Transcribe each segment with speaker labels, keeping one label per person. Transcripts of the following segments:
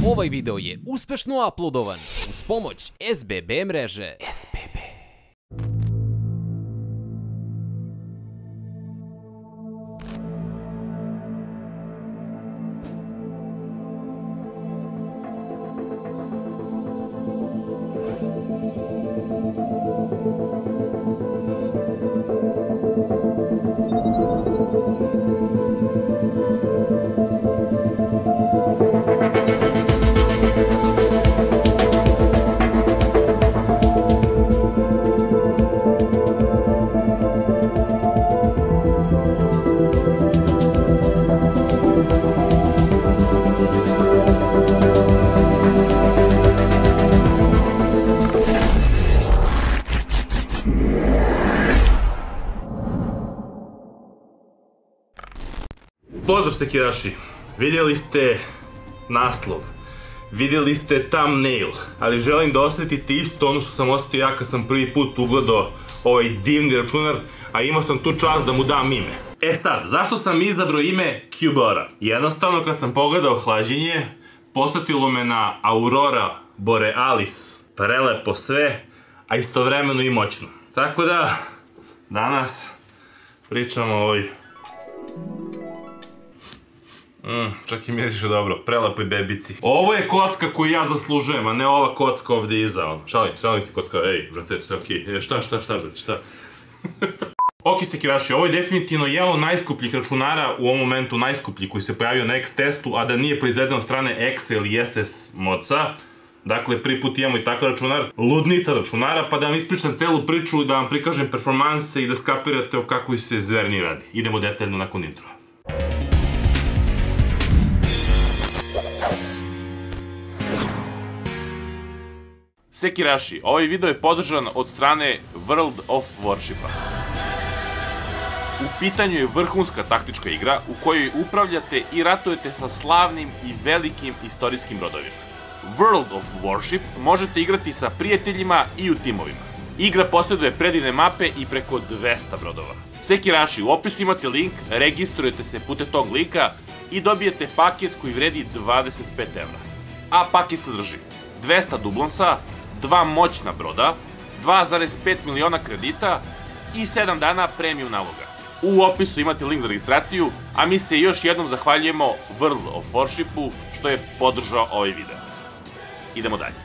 Speaker 1: Ovaj video je uspešno uploadovan uz pomoć SBB mreže. SBB.
Speaker 2: Pozdrav sekiraši, vidjeli ste naslov, vidjeli ste thumbnail, ali želim da osjetite isto ono što sam osjetio ja kad sam prvi put ugledao ovaj divni računar, a imao sam tu čast da mu dam ime. E sad, zašto sam izabrao ime Cubora? Jednostavno kad sam pogledao hlađenje, posjetilo me na Aurora Borealis, prelepo sve, a istovremeno i moćno. Tako da, danas pričamo o ovoj čak i miriše dobro, prelepoj bebici. Ovo je kocka koju ja zaslužujem, a ne ova kocka ovdje iza. Šalim se kocka, ej, brate, sve okej. Šta, brate, šta? Ok, sekiraši, ovo je definitivno jedan od najskupljih računara, u ovom momentu najskuplji koji se pojavio na X-testu, a da nije proizveden od strane X ili SS modca. Dakle, prvi put imamo i takav računar, ludnica računara, pa da vam ispričam celu priču, da vam prikažem performanse i da skapirate o kakvoj se zverni radi. Idemo detaljno nakon introa. Sekiraši, ovaj video je podržan od strane World of Warshipa. U pitanju je vrhunska taktička igra u kojoj upravljate i ratujete sa slavnim i velikim istorijskim brodovima. World of Warship možete igrati sa prijateljima i u timovima. Igra posjeduje predivne mape i preko 200 brodova. Sekiraši, u opisu imate link, registrujete se putem tog linka i dobijete paket koji vredi 25 evra. A paket sadrži 200 dublonsa, 2 moćna broda, 2,5 miliona kredita i 7 dana premium naloga. U opisu imate link za registraciju, a mi se još jednom zahvaljujemo World of Warshipu što je podržao ovaj video. Idemo dalje.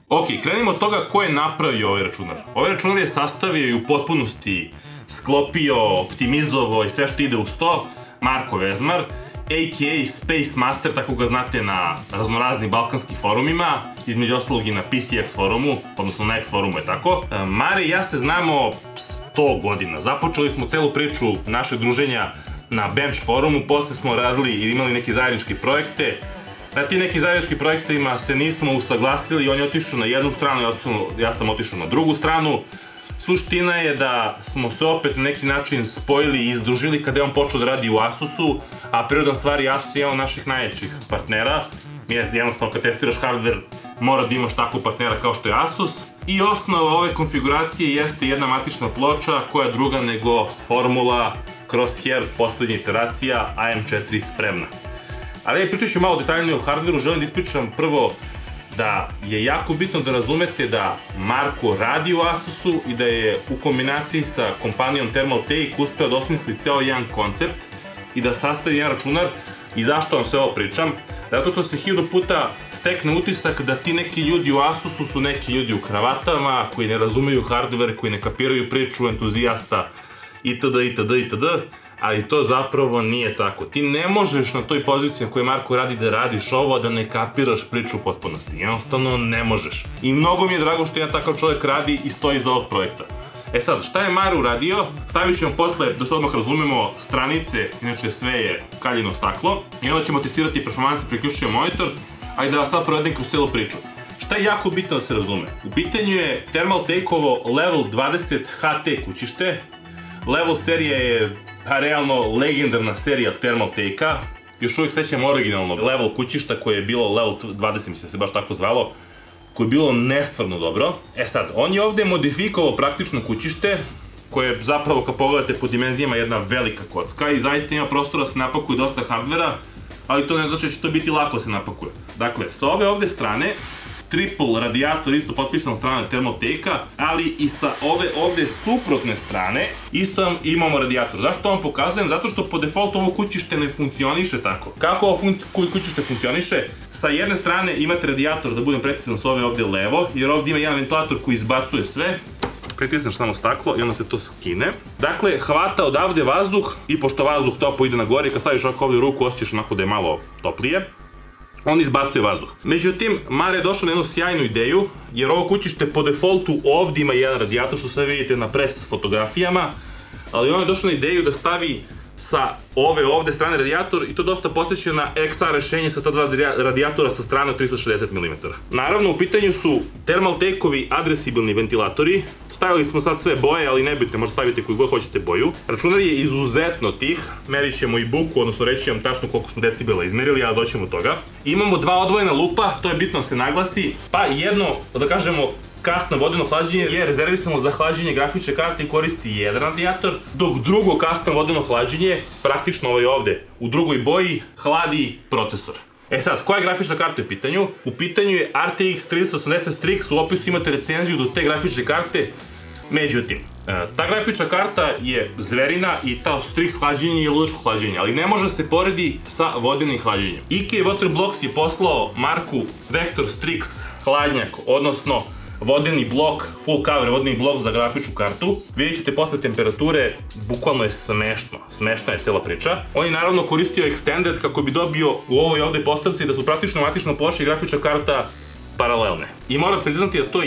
Speaker 2: Ok, krenimo od toga ko je napravio ovaj računar. Ovaj računar je sastavio i u potpunosti sklopio, optimizovao i sve što ide uz to Marko Vezmar, a.k.a. Space Master, tako ga znate na raznoraznim balkanskim forumima, između ostalog i na PCX forumu, odnosno na X forumu je tako. Mare i ja se znamo 100 godina. Započeli smo celu priču našeg druženja na Bench forumu, posle smo radili i imali neke zajedničke projekte. Na tim nekim zajedničkim projektima se nismo usaglasili, on je otišao na jednu stranu, ja sam otišao na drugu stranu. Suština je da smo se opet na neki način spojili i izdružili kada je on počeo da radi u Asusu, a prirodan stvar je Asus je jedan od naših najjačih partnera. Jednostavno kad testiraš hardware mora da imaš takvu partnera kao što je Asus. I osnova ove konfiguracije jeste jedna matična ploča koja je druga nego formula Crosshair poslednja iteracija AM4 spremna. Ali pričat ću malo detaljnije o hardwareu, želim da ispričam prvo da je jako bitno da razumete da Marko radi u Asusu i da je u kombinaciji sa kompanijom Thermaltake uspeo da osmisli ceo jedan koncept i da sastavi jedan računar. I zašto vam sve ovo pričam? Zato što se 1000 puta stekne utisak da ti neki ljudi u Asusu su neki ljudi u kravatama, koji ne razumeju hardware, koji ne kapiraju priču, entuzijasta itd. Ali to zapravo nije tako. Ti ne možeš na toj poziciji na kojoj Marko radi da radiš ovo, da ne kapiraš priču u potpunosti. Jednostavno ne možeš. I mnogo mi je drago što jedan takav čovjek radi i stoji iza ovog projekta. E sad, šta je Mare uradio? Stavit ćemo posle, da se odmah razumemo, stranice, inače sve je kaljino staklo. I onda ćemo testirati performanse, priključio monitor, a i da vas sad provedem kroz celu priču. Šta je jako bitno da se razume? U pitanju je Thermaltake-ovo Level 20 HT kućište. Level serija je realno legendarna serija Thermaltake-a. Još uvijek sećam originalno level kućišta koje je bilo Level 20, mislim da se baš tako zvalo, koje je bilo nestvarno dobro. E sad, on je ovdje modifikovao praktično kućište, koje je zapravo, kad pogledate po dimenzijama, jedna velika kocka i zaista ima prostora da se napakuje dosta hardvera. ali to ne znači da će to biti lako se napakuje. Dakle, sa ove ovde strane, triple radijator, isto potpisan od strane Thermaltake-a, ali i sa ove ovde suprotne strane isto imamo radijator. Zašto vam pokazujem? Zato što po defaultu ovo kućište ne funkcioniše tako. Kako ovo kućište funkcioniše? Sa jedne strane imate radijator, da budem precizan, sa ove ovde levo, jer ovde ima jedan ventilator koji izbacuje sve. Pritisneš samo staklo i onda se to skine. Dakle, hvata odavde vazduh i pošto vazduh topo ide na gore, kad staviš ovdje ruku osjećaš onako da je malo toplije. On izbacuje vazduh. Međutim, Mare je došao na jednu sjajnu ideju, jer ovo kućište po defaultu ovdje ima jedan radijator, što sve vidite na pres fotografijama, ali on je došao na ideju da stavi sa ove ovde strane radijator i to dosta posjeća na XR rešenje sa ta dva radijatora sa strane od 360 mm. Naravno, u pitanju su Thermaltake-ovi adresibilni ventilatori. Stavili smo sad sve boje, ali nebitno, možete staviti koju god hoćete boju. Računar je izuzetno tih, merit ćemo i buku, odnosno reći ćemo tačno koliko smo decibela izmerili, ali doćemo do toga. Imamo dva odvojena lupa, to je bitno da se naglasi, pa jedno, da kažemo, kasno vodeno hlađenje je rezervisano za hlađenje grafičke karte i koristi jedan radijator, dok drugo kasno vodeno hlađenje, praktično ovaj ovde, u drugoj boji, hladi procesor. E sad, koja je grafična karta u pitanju? U pitanju je RTX 3080 Strix, u opisu imate recenziju do te grafičke karte. Međutim, ta grafična karta je zverina i ta Strix hlađenje je ludačko hlađenje, ali ne može se poredi sa vodenim hlađenjem. IKEA Waterblocks je poslao marku Vector Strix hladnjak, odnosno vodeni blok, full cover vodeni blok za grafičku kartu. Vidjet ćete posle temperature, bukvalno je smešno, smešna je cela priča. On je naravno koristio Extended kako bi dobio u ovoj ovde postavci da su praktično matična ploča i grafička karta paralelne. I moram priznati da to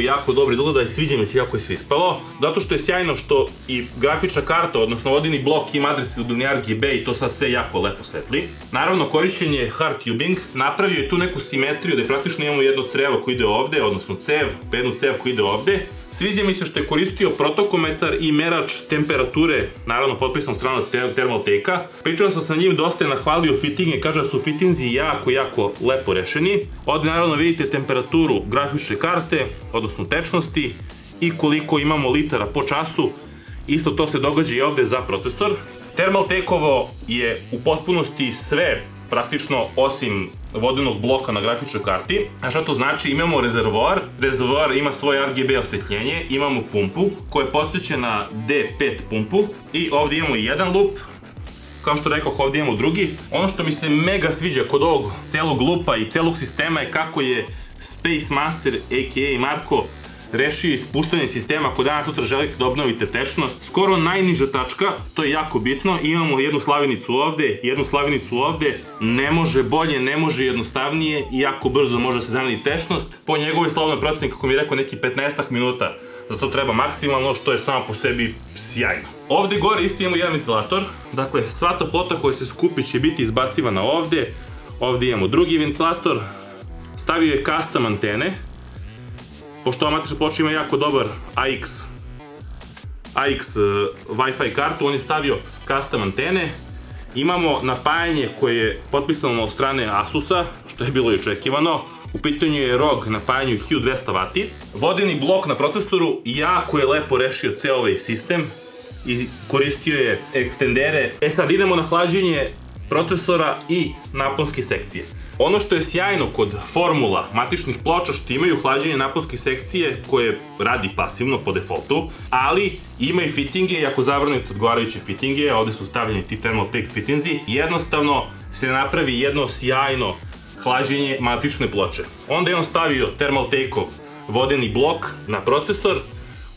Speaker 2: jako dobro izgleda i sviđa mi se kako je sve ispalo, zato što je sjajno što i grafična karta, odnosno vodeni blok ima adresibilni RGB i to sad sve jako lepo svetli. Naravno, korišćenje je hard tubing, napravio je tu neku simetriju da praktično imamo jedno crevo koje ide ovde, odnosno jednu cev koja ide ovde. Sviđa mi se što je koristio protokometar i merač temperature, naravno potpisan strana Thermaltake-a. Pričao sam sa njim, dosta je nahvalio fittinge, kaže da su fittinzi jako lepo rešeni. Ovdje naravno vidite temperaturu grafične karte, odnosno tečnosti i koliko imamo litara po času. Isto to se događa i ovdje za procesor. Thermaltake-ovo je u potpunosti sve praktično osim vodenog bloka na grafičnoj karti. A šta to znači? Imamo rezervoar, rezervoar ima svoje RGB osvetljenje, imamo pumpu koja je podsjeća na D5 pumpu i ovdje imamo jedan lup, kao što rekao ovdje imamo drugi. Ono što mi se mega sviđa kod ovog celog lupa i celog sistema je kako je Space Master a.k.a. Marko rešio ispuštanje sistema ako danas sutra želite da obnovite tečnost. Skoro najniža tačka, to je jako bitno, imamo jednu slavinicu ovde, jednu slavinicu ovde, ne može bolje, ne može jednostavnije i jako brzo može se zameni tečnost. Po njegovoj slovnoj proceni, kako mi je rekao, neki 15 minuta, za to treba maksimalno, što je samo po sebi sjajno. Ovde gore isto imamo jedan ventilator, dakle sva toplota koja se skupi će biti izbacivana ovde. Ovde imamo drugi ventilator, stavio je custom antene, pošto ova matična ploča ima jako dobar AX Wi-Fi kartu, on je stavio custom antene. Imamo napajanje koje je potpisano od strane Asusa, što je bilo i očekivano. U pitanju je ROG napajanju Hue 200W. Vodeni blok na procesoru jako je lepo rešio ceo ovaj sistem i koristio je ekstendere. E sad idemo na hlađenje procesora i naponske sekcije. Ono što je sjajno kod formula matičnih ploča što imaju hlađenje naponske sekcije koje radi pasivno po defaultu, ali ima i fittinge i ako zabranite odgovarajuće fittinge, ovde su stavljeni ti Thermaltake fittingzi, jednostavno se napravi jedno sjajno hlađenje matične ploče. Onda je on stavio Thermaltake-ov vodeni blok na procesor,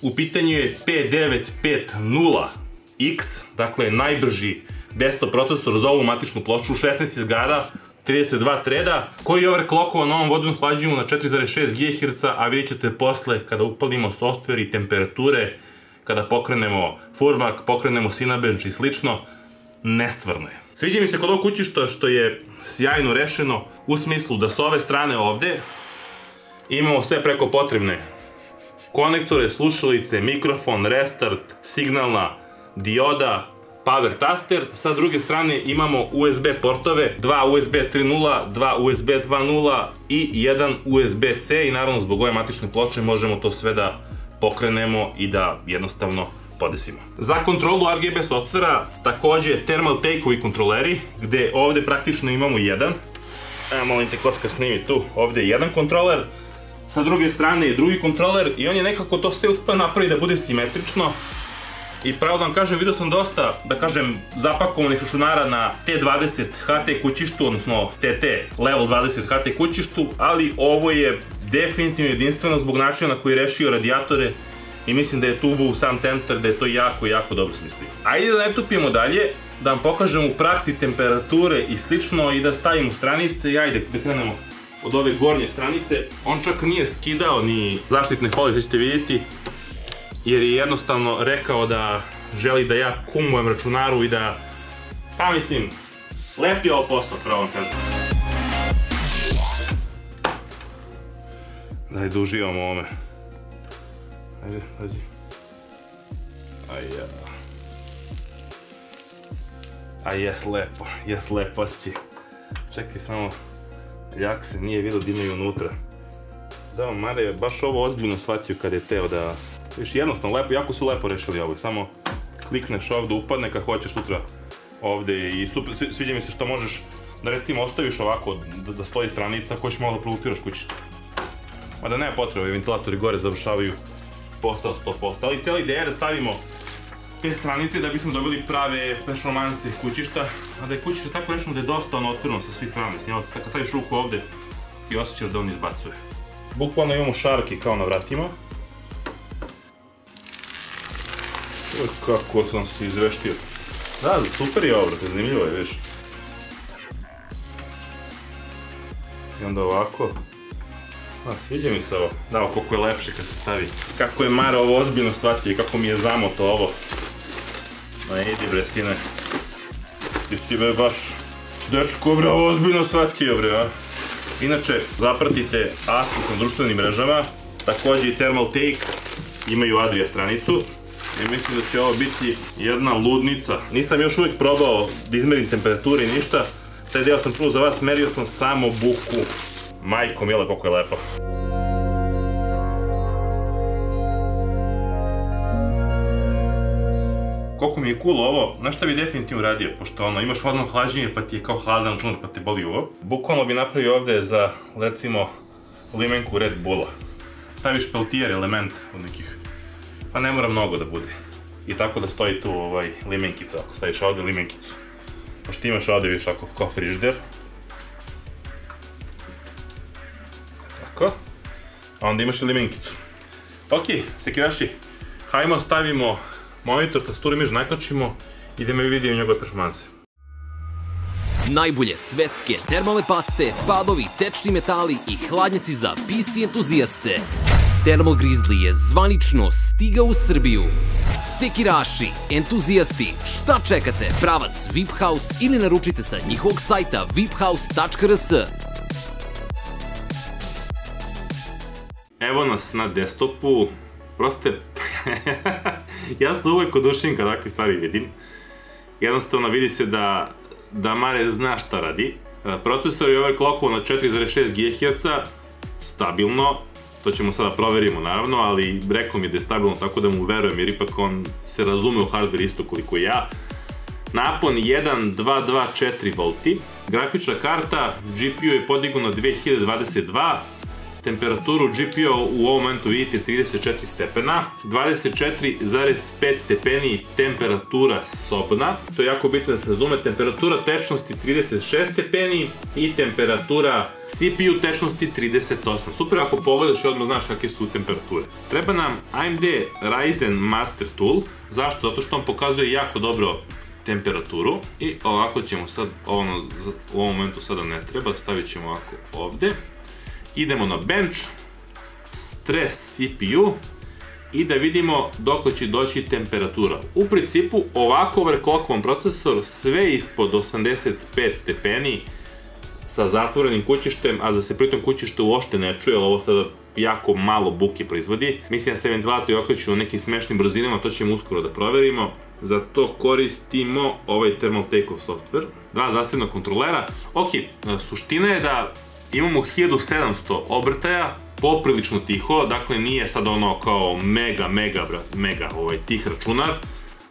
Speaker 2: u pitanju je P950X, dakle najbrži desktop procesor za ovu matičnu ploču, 16 izgrada, 32 treda, koji je overclockovan na ovom vodenom hlađenju na 4,6 GHz, a vidjet ćete posle kada upalimo software i temperature, kada pokrenemo Furmark, pokrenemo Cinebench i slično, nestvarno je. Sviđa mi se kod ovog kućišta što je sjajno rešeno, u smislu da sa ove strane ovde imamo sve preko potrebne konektore, slušalice, mikrofon, restart, signalna dioda, power taster, sa druge strane imamo USB portove, dva USB 3.0, dva USB 2.0 i jedan USB-C i naravno zbog ove matične ploče možemo to sve da pokrenemo i da jednostavno
Speaker 3: podesimo. Za kontrolu RGB softvera takođe Thermal Take-ovi kontroleri, gde ovde praktično imamo jedan. Evo, molim te, kocka snimi tu. Ovde je jedan kontroler, sa druge strane je drugi kontroler i on je nekako to sve uspeo napraviti da bude simetrično. I pravo da vam kažem, vidio sam dosta, da kažem, zapakovanih računara na T20 HT kućištu, odnosno TT Level 20 HT kućištu, ali ovo je definitivno jedinstveno zbog načina na koji je rešio radijatore i mislim da je tu u sam centar, da je to jako, jako dobro smislio. Ajde da ne tupimo dalje, da vam pokažem u praksi temperature i slično i da stavimo stranice i ajde da krenemo od ove gornje stranice. On čak nije skidao ni zaštitne folije, sve ćete vidjeti, jer je jednostavno rekao da želi da ja kumujem računaru i da, pa mislim, lepi ovo posao, pravo vam kažem. Daj da uživamo ovome. Ajde, dođi. Aj, jes lepo osjećaj. Čekaj samo, jak se nije vidio da imaju unutra. Da, Mare je baš ovo ozbiljno shvatio kad je teo da... Viš, jednostavno, lepo, jako su lepo rešili ovo. Samo klikneš ovde, upadne kad hoćeš sutra ovde i super, sviđa mi se što možeš da recimo ostaviš ovako da stoji stranica, hoćeš malo da produktiraš kućišta. Mada nema potrebe, ventilatori gore završavaju posao 100%, ali cijela ideja je da stavimo 5 stranice da bismo dobili prave performanse kućišta, a da je kućište tako rešeno da je dosta otvoreno sa svih strana, mislim, kad staviš ruku ovde ti osjećaš da on izbacuje. Bukvalno imamo šarki kao na vratima. Kako sam se izveštio. Da, super je ovo, brate, zanimljivo je, viš. I onda ovako. Sviđa mi se ovo. Da, koliko je lepše kad se stavi. Kako je Mara ovo ozbiljno shvatio i kako mi je zamoto ovo. Ma idi bre, sine. Ti si bre baš dečko bre ovo ozbiljno shvatio bre, a? Inače, zapratite Asus na društvenim mrežama. Takođe i Thermal Take imaju Adria stranicu. I mislim da će ovo biti jedna ludnica. Nisam još uvijek probao da izmerim temperature i ništa. Taj deo sam čuo za vas, merio sam samo buku. Majko mila, koliko je lepo. Koliko mi je cool ovo, znaš šta bi definitivno uradio, pošto imaš vodno hlađenje pa ti je kao hladan računar pa te boli uvo. Bukvalno bi napravio ovde za, recimo, limenku Red Bulla. Staviš peltijer element od nekih, pa ne mora mnogo da bude. I tako da stoji tu limenkica, ako staviš ovde limenkicu. Pošto imaš ovde, vidiš, ako kao frižider. Tako. A onda imaš i limenkicu. Ok, sekiraši, hajmo stavimo monitor, tasturu i miš nakačimo i da me vidio njegove performanse.
Speaker 1: Najbolje svetske termalne paste, padovi, tečni metali i hladnjaci za PC entuzijaste. Thermal Grizzly je zvanično stigao u Srbiju. Sekiraši, entuzijasti, šta čekate? Pravac VIP House ili naručite sa njihovog sajta viphouse.rs.
Speaker 3: Evo nas na desktopu, prosto ja se uvek odušim kad takve stvari vidim. Jednostavno vidi se da Mare zna šta radi. Procesor je overclockovan na 4,6 GHz, stabilno, to ćemo sada proverimo naravno, ali rekao mi je da je stabilno, tako da mu verujem jer ipak on se razume u hardware isto koliko i ja. Napon 1.224 V, grafična karta, GPU je podigao na 2022, temperaturu GPU u ovom momentu vidite 34 stepena, 24,5 stepeni temperatura sobna, to je jako bitno da se razume, temperatura tečnosti 36 stepeni i temperatura CPU tečnosti 38. Super, ako pogledaš i odmah znaš kakve su temperature. Treba nam AMD Ryzen Master Tool, zašto? Zato što on pokazuje jako dobro temperaturu i ovako ćemo sad, ovo u ovom momentu sada ne treba, stavit ćemo ovako ovde. Idemo na bench, stres CPU i da vidimo dok će doći temperatura. U principu ovako overclockovan procesor sve ispod 85 stepeni sa zatvorenim kućištem, a da se pritom kućište uopšte ne čuje, ovo sada jako malo buke proizvodi. Mislim da se ventilatori okreću u nekim smešnim brzinama, to ćemo uskoro da proverimo. Za to koristimo ovaj Thermal Take-ov software, dva zasebna kontrolera. Ok, suština je da imamo 1700 obrtaja poprilično tiho, dakle nije sad ono kao mega tih računar,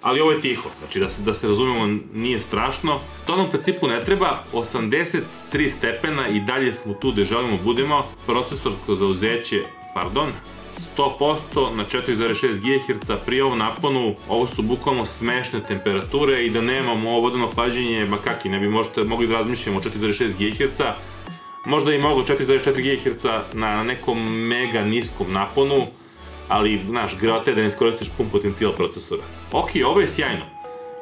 Speaker 3: ali ovo je tiho, znači da se razumemo nije strašno. To nam u principu ne treba, 83 stepena i dalje smo tu gde želimo budemo, procesorsko zauzeće, 100% na 4,6 GHz pri ovom naponu, ovo su bukvalno smešne temperature i da nemamo ovo vodeno hlađenje, makaki, ne bi možda mogli da razmišljamo o 4,6 GHz, možda i mogu 4,4 GHz na nekom mega niskom naponu, ali, znaš, grote da ne iskoristiš pun potencijal procesora. Ok, ovo je sjajno.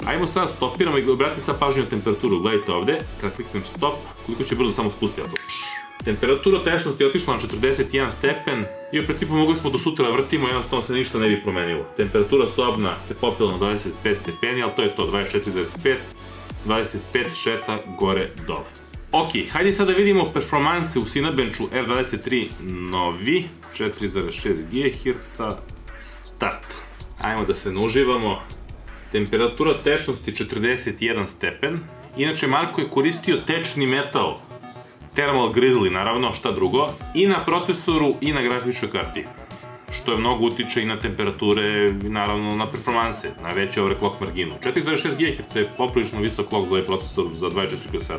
Speaker 3: Ajmo sad stopiramo i obratite sad pažnju na temperaturu, gledajte ovde, kada kliknem stop, koliko će brzo samo spustiti auto. Temperatura tečnosti je otišla na 41 stepen i u principu mogli smo do sutra vrtimo, jednostavno se ništa ne bi promenilo. Temperatura sobna se popela na 25 stepeni, ali to je to, 24,5, 25 šeta gore dole. Ok, hajde sad da vidimo performanse u Cinebenchu R23 novi, 4,6 GHz, start. Ajmo da se nauživamo. Temperatura tečnosti 41 stepen. Inače, Marko je koristio tečni metal, Thermal Grizzly, naravno, šta drugo, i na procesoru i na grafičkoj karti. Što je mnogo utiče i na temperature, i naravno na performanse, na veće overclock marginu. 4,6 GHz je poprilično visok clock za ovaj procesor za 24/7.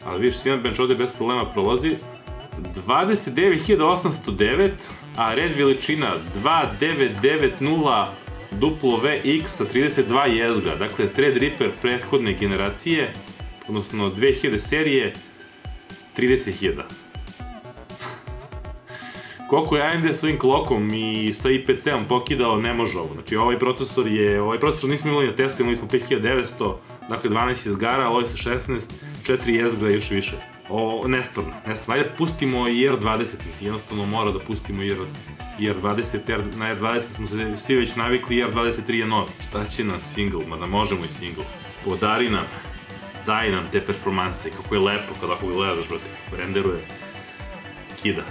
Speaker 3: Ali vidiš, Cinebench ovde bez problema prolazi. 29809, a red veličina 2990 WX sa 32 jezgra, dakle Threadripper prethodne generacije, odnosno 2000 serije, 30.000. Koliko je AMD s ovim klokom i sa IPC-om pokidao, ne može ovo. Znači ovaj procesor nismo imali na testu, imali smo 5900, dakle 12 jezgara, ali ovaj sa 16, 4 jezgra i još više. Nestvarno. Ajde pustimo i R20, mislim, jednostavno mora da pustimo i R20, jer na R20 smo se svi već navikli, R23 je novi. Šta će nam single? Mada možemo i single. Podari nam, daj nam te performanse, kako je lepo kada ako ga gledaš, brate, renderuje, kida.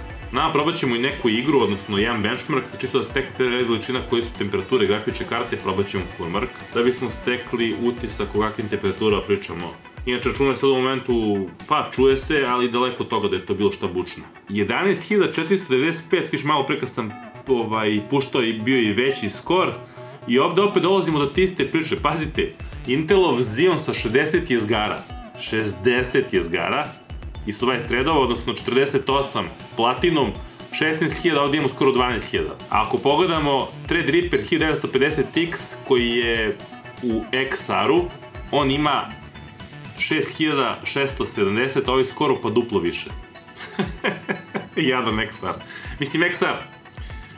Speaker 3: Probat ćemo i neku igru, odnosno jedan benchmark, čisto da stekne te veličina koje su temperature grafičke karte, probat ćemo fullmark, da bismo stekli utisak o kakvim temperaturama pričamo. Inače, računar je sad u momentu, pa čuje se, ali daleko od toga da je to bilo šta bučno. 11.495, viš malo pre kad sam puštao i bio i veći skor. I ovde opet dolazimo do te iste priče, pazite, Intelov Xeon sa 60 jezgara, 60 jezgara, i 120 threadova, odnosno 48 platinom, 16.000, ovdje imamo skoro 12.000. A ako pogledamo Threadripper 1950X koji je u XR-u, on ima 6670, ovo je skoro pa duplo više. Jadan XR. Mislim,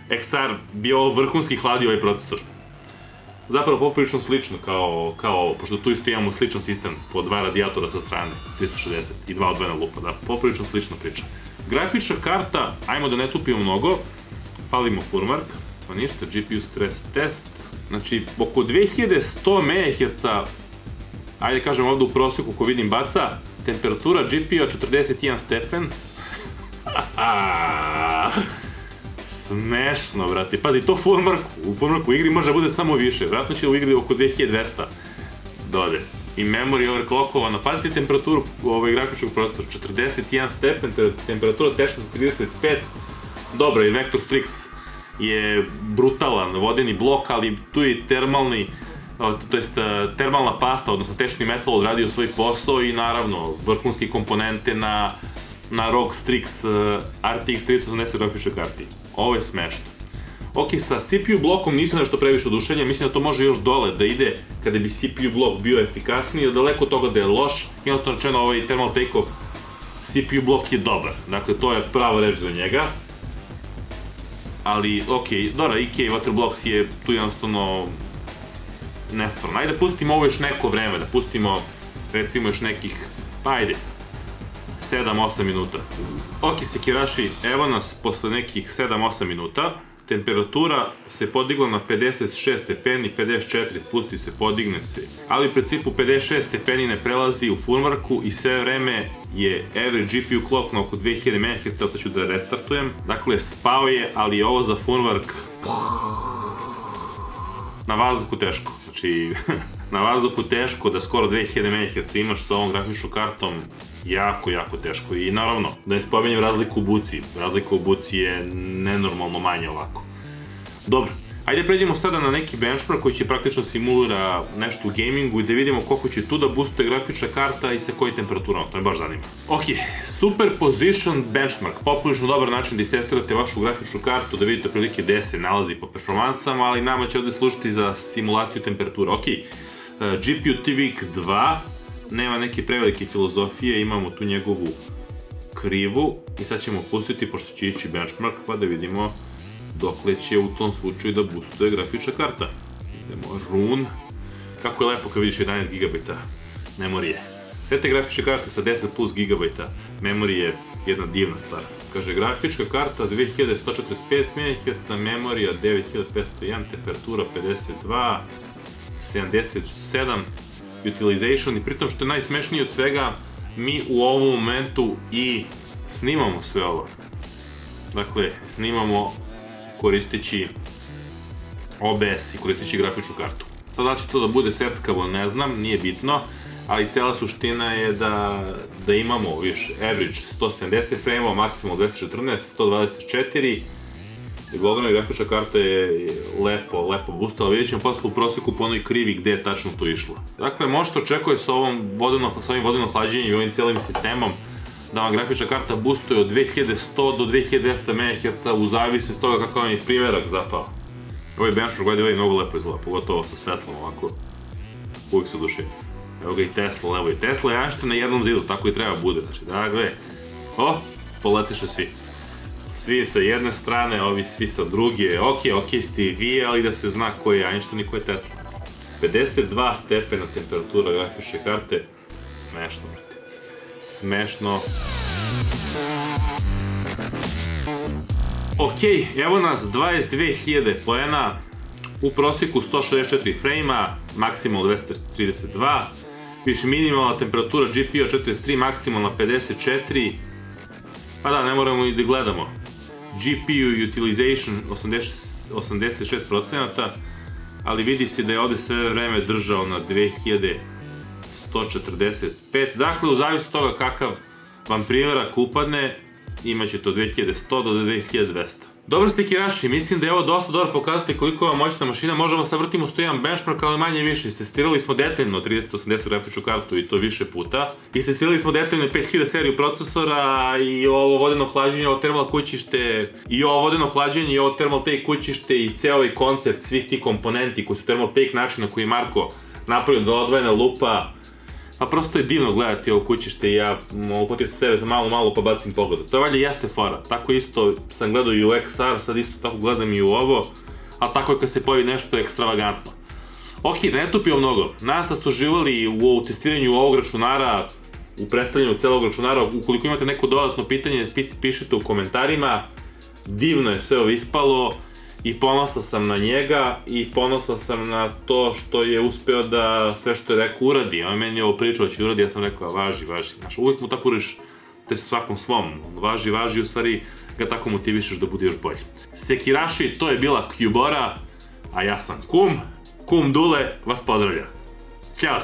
Speaker 3: XR bi ovo vrhunski hladio ovaj procesor. Zapravo poprilično slično kao, pošto tu isto imamo sličan sistem po dva radijatora sa strane, 360 i dva odvojena lupa, da, poprilično slična priča. Grafička karta, ajmo da ne tupimo mnogo, palimo fullmark, pa ništa, GPU stress test, znači oko 2100 MHz, ajde kažem ovde u prosjeku ko vidim baca, temperatura GPU-a 41 stepen, smešno, brate, pazi, to u fullmarku igri može da bude samo više, vratno će u igri oko 2200 dode. I memory overclockovano, pazite temperaturu grafičkog procesora, 41 stepen, temperatura tečnosti 35, dobro, i Vector Strix je brutalan vodeni blok, ali tu je termalna pasta, odnosno tečni metal odradio svoj posao i naravno vrhunske komponente na ROG Strix RTX 380 grafičkoj karti. Ovo je smešno. Ok, sa CPU blokom nisam nešto previše oduševljen, mislim da to može još dole da ide kada bi CPU blok bio efikasniji, daleko od toga da je loš, jednostavno rečeno ovaj Thermal Take-ov CPU blok je dobar, dakle to je prava reč za njega. Ali, ok, dobra, EK Waterblocks je tu jednostavno nestvarno. Ajde da pustimo ovo još neko vreme, da pustimo recimo još nekih, ajde, 7-8 minuta. Ok, Sekiraši, evo nas posle nekih 7-8 minuta. Temperatura se podigla na 56 stepeni, 54 spusti se, podigne se. Ali u principu 56 stepeni ne prelazi u fullmarku i sve vreme je average GPU clock na oko 2000 MHz, sad ću da restartujem. Dakle, spao je, ali ovo za fullmark na vazduhu teško. Znači, na vazduhu teško da skoro 2000 MHz imaš sa ovom grafičkom kartom. Jako, jako teško. I naravno, da ne spominjem razliku u buci. Razlika u buci je nenormalno manja ovako. Dobro, ajde pređemo sada na neki benchmark koji će praktično simulira nešto u gamingu i da vidimo koliko će tu da boostuje grafična karta i sa kojoj temperaturom, to me baš zanima. Ok, Superposition Benchmark, poprilično dobar način da istestirate vašu grafičnu kartu, da vidite prilike gde se nalazi po performansama, ali nama će ovde služiti za simulaciju temperatura. Ok, GPU TVEEC 2, nema neke prevelike filozofije, imamo tu njegovu krivu i sad ćemo pustiti, pošto će ići benchmark, pa da vidimo dokle će u tom slučaju da boostuje grafična karta. Idemo run. Kako je lepo kad vidiš 11 GB memorije. Sve te grafične karte sa 10 plus GB memorije je jedna divna stvar. Kaže, grafička karta 2145 MHz, memorija 9501, temperatura 52, 77, utilization, i pritom što je najsmešnije od svega, mi u ovom momentu i snimamo sve ovo. Dakle, snimamo koristeći OBS i koristeći grafičnu kartu. Sad da će to da bude seckavo, ne znam, nije bitno, ali cela suština je da imamo average 170 frame-ova, maksimal 214, 124. Bogana grafična karta je lepo boostala, vidjet ćemo posle u proseku po onoj krivi gde je tačno to išlo. Dakle, može se očekuje sa ovim vodenom hlađenjem i ovim celim sistemom da vam grafična karta boostuje od 2100 do 2200 MHz u zavisnosti toga kako vam je primjerak zapao. Ovaj benchmark, gledaj, ovaj mnogo lepo izgleda, pogotovo sa svetlom ovako. Uvijek se oduševim. Evo ga i Tesla, levo i Tesla je na jednom zidu, tako i treba bude. Znači, da, gledaj. Poletiše svi. Svi sa jedne strane, ovi svi sa druge. Ok ste i vi, ali da se zna ko je Einstein i ko je Tesla. 52 stepena temperatura grafične karte. Smešno, brate. Smešno. Ok, evo nas 22.000 poena, u prosjeku 164 frame-a, maksimal 232, piše minimalna temperatura GPU 43, maksimalna 54, pa da, ne moramo i da gledamo. GPU utilization 86%, ali vidi se da je ovde sve vreme držao na 2145, dakle u zavisnosti od toga kakav vam primjerak upadne, imaće to 2100 do 2200. Dobro Sekiraši, mislim da je ovo dosta dobro pokazati koliko vam moćna mašina, možemo savrtimo 101 benchmark, ali manje više. Istestirali smo detaljno 3080 grafičku kartu i to više puta. Istestirali smo detaljno 5000 seriju procesora i ovo vodeno hlađenje, ovo thermal kućište, i ovo vodeno hlađenje, i ovo thermal take kućište, i ceo ovaj koncept svih ti komponenti koji su thermal take način na koji je Marko napravio dva odvojena lupa. Pa prosto je divno gledati ovo kućište i ja upotio sam sebe za malo pa bacim pogled. To valjda jeste fora. Tako isto sam gledao i u XR, sad isto tako gledam i u ovo, ali tako je kad se pojavi nešto ekstravagantno. Ok, da ne tupio mnogo. Nadam se da ste uživali u testiranju ovog računara, u predstavljanju celog računara. Ukoliko imate neko dodatno pitanje, pišite u komentarima. Divno je sve ovo ispalo i ponosan sam na njega i ponosan sam na to što je uspeo da sve što je rekao uradi. On meni je ovo pričao da će uradi, ja sam rekao važi. Znaš, uvijek mu tako uriš te svakom svom. Važi, u stvari ga tako motivišeš da bude još bolji. Sekiraši, to je bila Cubora, a ja sam Kum Dule vas pozdravlja. Ćao!